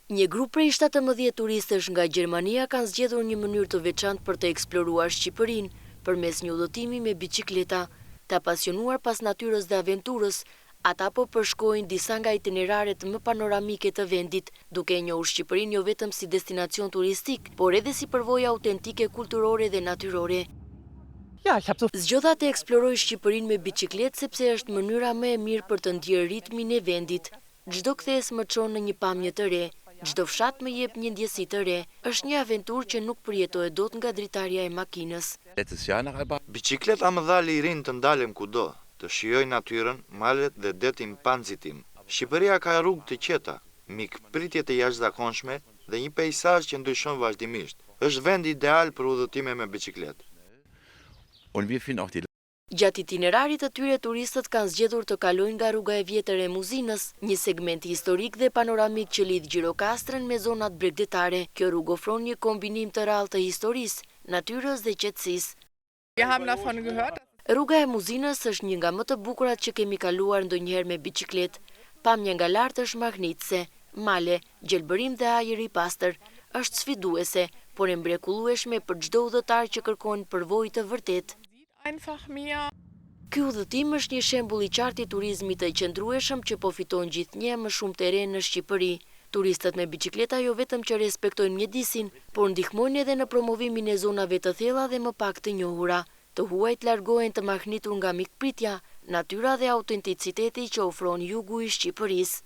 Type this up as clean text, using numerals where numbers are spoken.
Një grup prej 17 turistësh nga Gjermania kanë zgjedhur një mënyrë të veçantë për të eksploruar Shqipërinë përmes një udhëtimi me biçikleta. Të apasionuar pas natyrës dhe aventurës, ata po përshkojnë disa nga itineraret më panoramike të vendit, duke e njohur Shqipërinë jo vetëm si destinacion turistik, por edhe si përvojë autentike kulturore dhe natyrore. Zgjodha të eksploroj Shqipërinë me biçikletë sepse është mënyra më e mirë për të ndjerë ritmin e vendit. Çdo kthes më çon në një pamje të re. Çdo fshat më jep një ndjesi të re. Është një aventurë që nuk përjetohet dot nga dritarja e makinës. Biçikleta më dha lirinë të ndalem kudo, të shijoj natyrën, malet dhe detin pa nxitim. Shqipëria ka rrugë të qeta, mikpritje të jashtëzakonshme dhe një peizazh që ndryshon vazhdimisht. Është vend ideal për udhëtime me biçikletë. Gjatë itinerarit të tyre turistët kanë zgjedhur të kalojnë nga rruga e vjetër e Muzinës, një segment historik dhe panoramik që lidh Gjirokastrën me zonat bregdetare. Kjo rrugë ofron një kombinim të rallë të historisë, natyrës dhe qetësisë. Rruga e Muzinës është një nga më të bukurat që kemi kaluar ndonjëherë me biçikletë. Pamja nga lart është magnitse, male, gjelbërim dhe ajër i pastër. Është sfiduese, por e mrekullueshme për çdo udhëtar që kërkon përvojë të vërtetë. Ky udhëtim është një shembull i qartë i turizmit të qëndrueshëm që po fiton gjithnjë më shumë terren në Shqipëri. Turistët me biçikleta jo vetëm që respektojnë mjedisin, por ndihmojnë edhe në promovimin e zonave të thella dhe më pak të njohura. Të huajt largohen të mahnitur nga mikpritja, natyra dhe autenticiteti që ofron jugu i Shqipërisë.